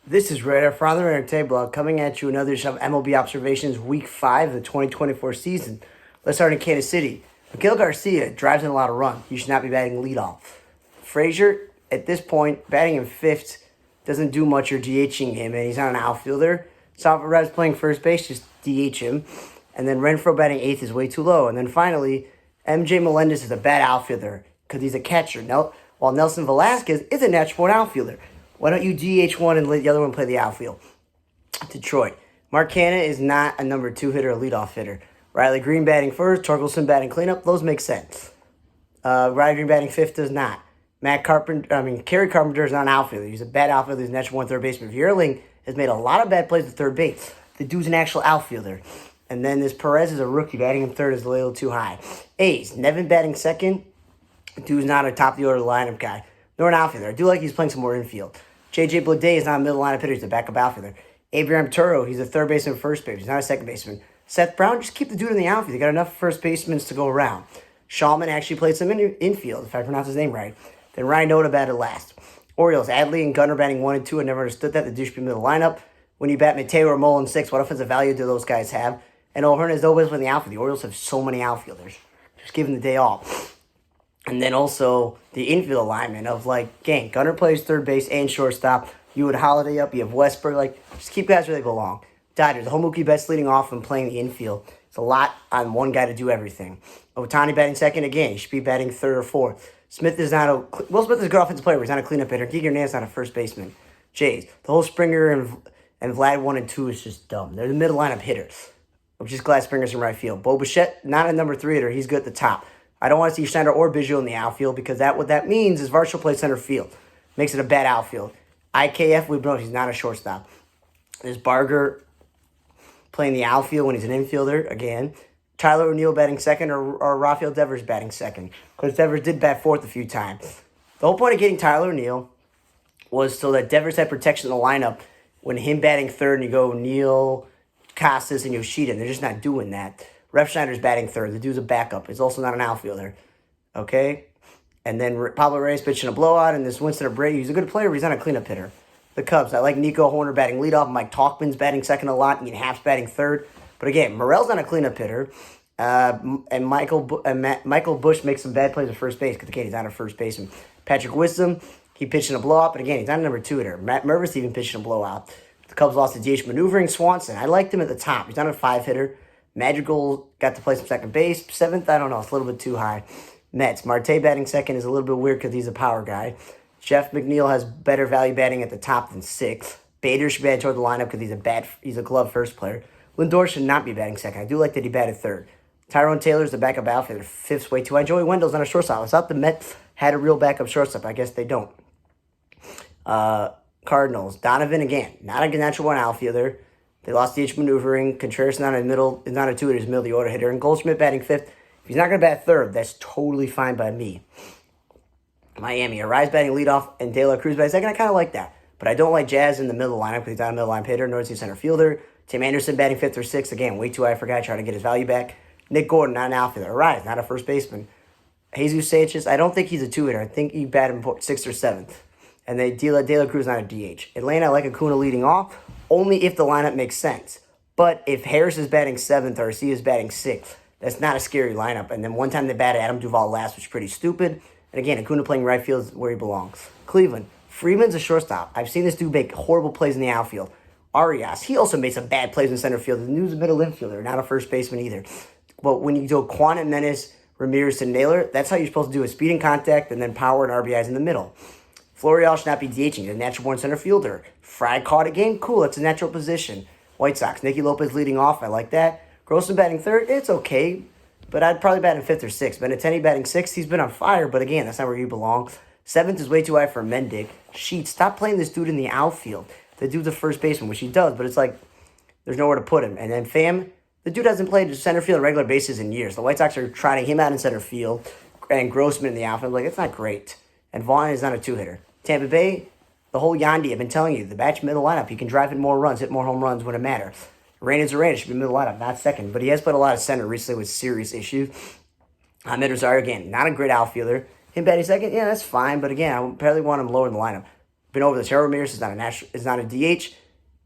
This is Radar Father and Tay Blog coming at you another edition of MLB Observations Week 5 of the 2024 season. Let's start in Kansas City. Miguel Garcia drives in a lot of runs. He should not be batting leadoff. Frazier, at this point, batting in fifth, doesn't do much or DHing him, and he's not an outfielder. Salvarez playing first base, just DH him. And then Renfroe batting eighth is way too low. And then finally, MJ Melendez is a bad outfielder because he's a catcher. While Nelson Velasquez is a natural outfielder. Why don't you DH one and let the other one play the outfield? Detroit. Mark Canha is not a number 2 hitter or leadoff hitter. Riley Green batting first, Torkelson batting cleanup. Those make sense. Riley Green batting fifth does not. Kerry Carpenter is not an outfielder. He's a bad outfielder. He's a natural one third baseman. Vierling has made a lot of bad plays at third base. The dude's an actual outfielder. And then this Perez is a rookie. Batting in third is a little too high. A's. Nevin batting second. Dude's not a top of the order lineup guy. Nor an outfielder. I do like he's playing some more infield. J.J. Bleday is not a middle lineup hitter. He's a backup outfielder. Abraham Turo, he's a third baseman, first base. He's not a second baseman. Seth Brown, just keep the dude in the outfield. They got enough first basemen to go around. Shawman actually played some infield, if I pronounce his name right. Then Ryan Noda batted last. Orioles, Adley and Gunnar batting 1 and 2. I never understood that. The dude should be middle lineup. When you bat Mateo or Mullen 6, what offensive value do those guys have? And O'Hearn always in the outfield. The Orioles have so many outfielders. Just give them the day off. And then also the infield alignment of Gunnar plays third base and shortstop. You would Holiday up. You have Westberg. Just keep guys where they belong. Dodgers, Mookie Betts leading off and playing the infield. It's a lot on one guy to do everything. Otani batting second again. He should be batting third or fourth. Smith is not a Smith is a good offensive player, but he's not a cleanup hitter. Keegan Hernandez is not a first baseman. Jays, the whole Springer and Vlad 1 and 2 is just dumb. They're the middle lineup hitters. I'm just glad Springer's in right field. Bo Bichette, not a number 3 hitter. He's good at the top. I don't want to see Schneider or Biggio in the outfield because what that means is Varsho plays center field. Makes it a bad outfield. IKF, we know he's not a shortstop. There's Barger playing the outfield when he's an infielder, again. Tyler O'Neill batting second or Rafael Devers batting second. Because Devers did bat fourth a few times. The whole point of getting Tyler O'Neill was so that Devers had protection in the lineup when him batting third and you go O'Neill, Casas, and Yoshida. They're just not doing that. Ref Schneider's batting third. The dude's a backup. He's also not an outfielder. Okay? And then Pablo Reyes pitching a blowout, and this Winston Abreu, he's a good player, but he's not a cleanup hitter. The Cubs, I like Nico Horner batting leadoff. Mike Talkman's batting second a lot. Ian Happ's batting third. But again, Morel's not a cleanup hitter. And Michael Bush makes some bad plays at first base because, again, he's not a first baseman. Patrick Wisdom, he pitched in a blowout, but again, he's not a number 2 hitter. Matt Mervis even pitched in a blowout. The Cubs lost to DH maneuvering. Swanson, I liked him at the top. He's not a 5 hitter. Madrigal got to play some second base. 7th, I don't know. It's a little bit too high. Mets. Marte batting second is a little bit weird because he's a power guy. Jeff McNeil has better value batting at the top than 6th. Bader should bat toward the lineup because he's a glove first player. Lindor should not be batting second. I do like that he batted third. Tyrone Taylor's the backup outfielder. 5th's way too high. Joey Wendell's not a shortstop. I thought the Mets had a real backup shortstop. I guess they don't. Cardinals. Donovan, again, not a natural one outfielder. They lost DH maneuvering. Contreras is not a 2 hitter, he's a middle of the order hitter. And Goldschmidt batting 5th. If he's not going to bat third, that's totally fine by me. Miami, Arise batting leadoff and De La Cruz batting second. I kind of like that. But I don't like Jazz in the middle lineup because he's not a middle lineup hitter, nor is he a center fielder. Tim Anderson batting 5th or 6th. Again, way too high for a guy trying to get his value back. Nick Gordon, not an outfielder. Arise, not a first baseman. Jesus Sanchez, I don't think he's a 2 hitter. I think he batted 6th or 7th. And then De La Cruz, not a DH. Atlanta, I like Acuna leading off, only if the lineup makes sense. But if Harris is batting 7th or C is batting 6th, that's not a scary lineup. And then one time they batted Adam Duvall last, which is pretty stupid. And again, Acuna playing right field is where he belongs. Cleveland, Freeman's a shortstop. I've seen this dude make horrible plays in the outfield. Arias, he also made some bad plays in center field. The dude's a middle infielder, not a first baseman either. But when you go Quantum Menace, Ramirez, and Naylor, that's how you're supposed to do it. Speed and contact, and then power and RBIs in the middle. Florial should not be DHing. He's a natural born center fielder. Fry caught a game. Cool. That's a natural position. White Sox. Nicky Lopez leading off. I like that. Grossman batting third. It's okay. But I'd probably bat in 5th or 6th. Benintendi batting 6th. He's been on fire. But again, that's not where you belong. 7th is way too high for Mendick. Sheets. Stop playing this dude in the outfield. The dude's a first baseman, which he does. But it's like there's nowhere to put him. And then Pham. The dude hasn't played center field on regular basis in years. The White Sox are trying him out in center field. And Grossman in the outfield. Like, it's not great. And Vaughn is not a 2 hitter. Tampa Bay, the whole Yandy, I've been telling you, the batch middle lineup, he can drive in more runs, hit more home runs when it matters. Reynolds should be middle lineup, not second, but he has played a lot of center recently with serious issues. Ahmed Rosario, again, not a great outfielder. Him batting second, yeah, that's fine, but again, I probably want him lower in the lineup. been over this. Harold Ramirez is not a DH.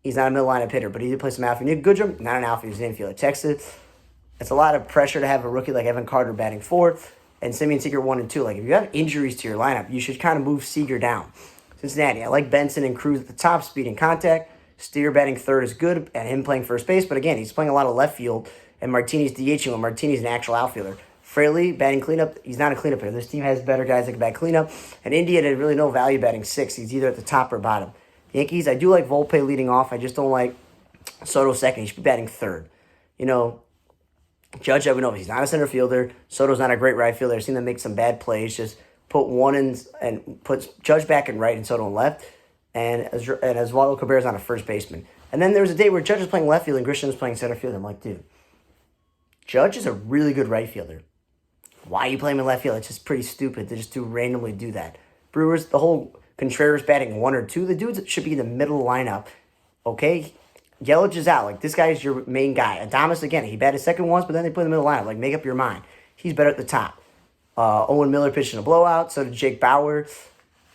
He's not a middle lineup hitter, but he did play some outfield. Nick Goodrum, not an outfield, he's an infielder. Texas, it's a lot of pressure to have a rookie like Evan Carter batting fourth and Simeon Seager 1 and 2. Like, if you have injuries to your lineup, you should kind of move Seager down. Cincinnati, I like Benson and Cruz at the top, speed and contact. Steer batting third is good, and him playing first base. But again, he's playing a lot of left field, and Martinez DHing when Martinez an actual outfielder. Fraley batting cleanup, he's not a cleanup hitter. This team has better guys that can bat cleanup. And India had really no value batting sixth. He's either at the top or bottom. Yankees, I do like Volpe leading off. I just don't like Soto second. He should be batting third. You know, Judge, I would know he's not a center fielder. Soto's not a great right fielder. I've seen them make some bad plays. Just put one in and put Judge back in right and Soto in left. And Oswaldo Cabrera's not a first baseman. And then there was a day where Judge was playing left field and Grisham was playing center field. I'm like, dude, Judge is a really good right fielder. Why are you playing him in left field? It's just pretty stupid to just randomly do that. Brewers, the whole Contreras batting 1 or 2, the dudes should be in the middle lineup. Okay? Yelich is out. Like, this guy is your main guy. Adames, again, he batted second once, but then they put him in the middle lineup. Like, make up your mind. He's better at the top. Owen Miller pitched in a blowout. So did Jake Bauer.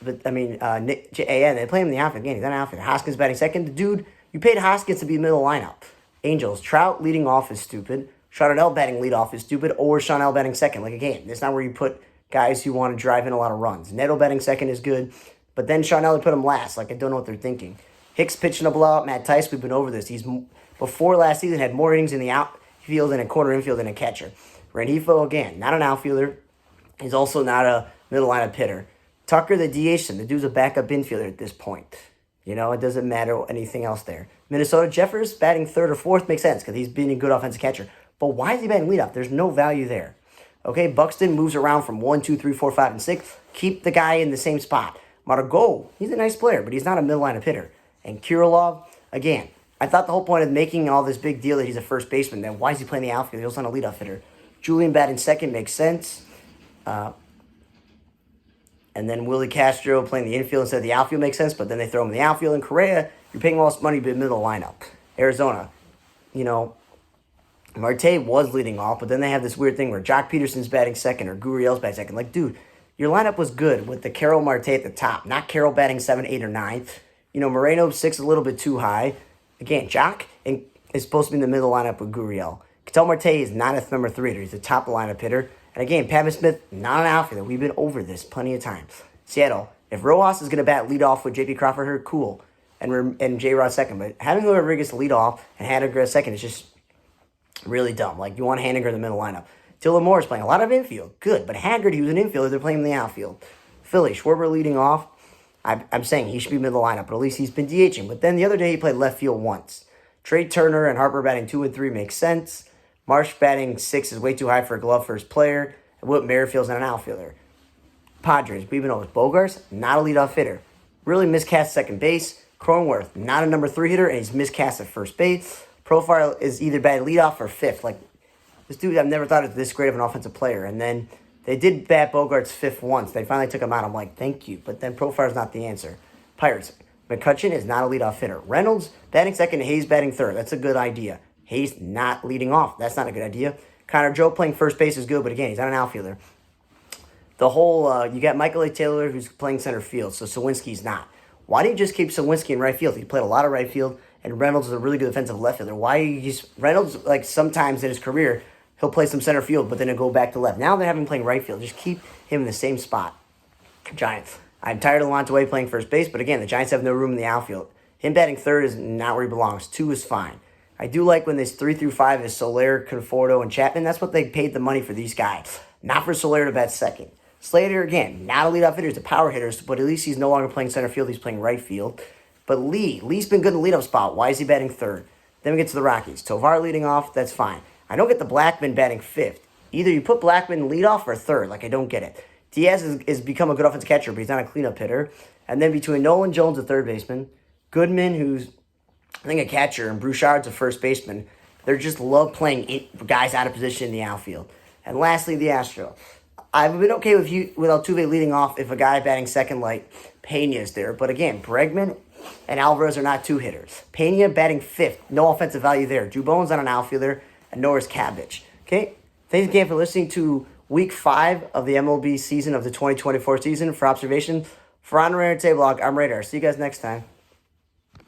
But, I mean, they play him in the outfield. Again, he's not an outfield. Hoskins batting second. The dude, you paid Hoskins to be middle lineup. Angels, Trout leading off is stupid. Sean batting leadoff is stupid. Or Sean batting second. Like, again, that's not where you put guys who want to drive in a lot of runs. Neto batting second is good. But then Sean put him last. Like, I don't know what they're thinking. Hicks pitching a blowout. Matt Tice, we've been over this. He's, before last season, had more innings in the outfield and a corner infield than a catcher. Rengifo, again, not an outfielder. He's also not a middle lineup hitter. Tucker, the DH, the dude's a backup infielder at this point. You know, it doesn't matter anything else there. Minnesota, Jeffers batting third or fourth makes sense because he's been a good offensive catcher. But why is he batting leadoff? There's no value there. Okay, Buxton moves around from 1, 2, 3, 4, 5, and 6. Keep the guy in the same spot. Margot, he's a nice player, but he's not a middle lineup hitter. And Kirilov, again, I thought the whole point of making all this big deal that he's a first baseman, then why is he playing the outfield? He's also not a leadoff hitter. Julian batting second makes sense. And then Willie Castro playing the infield instead of the outfield makes sense, but then they throw him in the outfield. And Correa, you're paying all this money to be middle lineup. Arizona, you know, Marte was leading off, but then they have this weird thing where Jock Peterson's batting second or Gurriel's batting second. Like, dude, your lineup was good with the Carroll Marte at the top, not Carroll batting 7, 8, or 9. You know, Moreno 6 a little bit too high. Again, Jock is supposed to be in the middle lineup with Gurriel. Ketel Marte is not a number 3 hitter. He's a top lineup hitter. And again, Pavin Smith, not an outfielder. We've been over this plenty of times. Seattle, if Rojas is going to bat lead off with J.P. Crawford here, cool. And J-Rod second. But having Rodriguez lead off and Haniger second is just really dumb. Like, you want Haniger in the middle lineup. Dylan Moore is playing a lot of infield. Good. But Haggard, he was an infielder. They're playing him in the outfield. Philly, Schwarber leading off. I'm saying he should be middle lineup, but at least he's been DHing. But then the other day he played left field once. Trey Turner and Harper batting 2 and 3 makes sense. Marsh batting 6 is way too high for a glove first player. And Whit Merrifield's not an outfielder. Padres, we've been over. Bogarts, not a leadoff hitter. Really miscast second base. Cronenworth, not a number 3 hitter, and he's miscast at first base. Profile is either bad leadoff or fifth. Like, this dude, I've never thought of this great of an offensive player. And then they did bat Bogarts fifth once. They finally took him out. I'm like, thank you. But then Profile's not the answer. Pirates, McCutcheon is not a leadoff hitter. Reynolds batting second, Hayes batting third. That's a good idea. Hayes not leading off. That's not a good idea. Connor Joe playing first base is good, but again, he's not an outfielder. The whole, you got Michael A. Taylor who's playing center field, so Sawinski's not. Why do you just keep Sawinski in right field? He played a lot of right field, and Reynolds is a really good defensive left fielder. Why you just, Reynolds, like sometimes in his career, he'll play some center field, but then he'll go back to left. Now they're having him playing right field. Just keep him in the same spot. Giants. I'm tired of Alonzo Way playing first base, but again, the Giants have no room in the outfield. Him batting third is not where he belongs. 2 is fine. I do like when this 3 through 5 is Soler, Conforto, and Chapman. That's what they paid the money for these guys. Not for Soler to bat second. Slater, again, not a leadoff hitter. He's a power hitter, but at least he's no longer playing center field. He's playing right field. But Lee's been good in the leadoff spot. Why is he batting third? Then we get to the Rockies. Tovar leading off, that's fine. I don't get the Blackman batting fifth. Either you put Blackman in leadoff or third. Like, I don't get it. Diaz has become a good offensive catcher, but he's not a cleanup hitter. And then between Nolan Jones, a third baseman, Goodman, who's, I think, a catcher, and Bouchard's a first baseman, they just love playing guys out of position in the outfield. And lastly, the Astros. I've been okay with Altuve leading off if a guy batting second like Pena is there. But again, Bregman and Alvarez are not 2 hitters. Pena batting fifth. No offensive value there. Dubon's not an outfielder, and nor is Cabbage. Okay? Thanks again for listening to Week 5 of the MLB season of the 2024 season. For observation, For Honorary Table Block, I'm Radar. See you guys next time.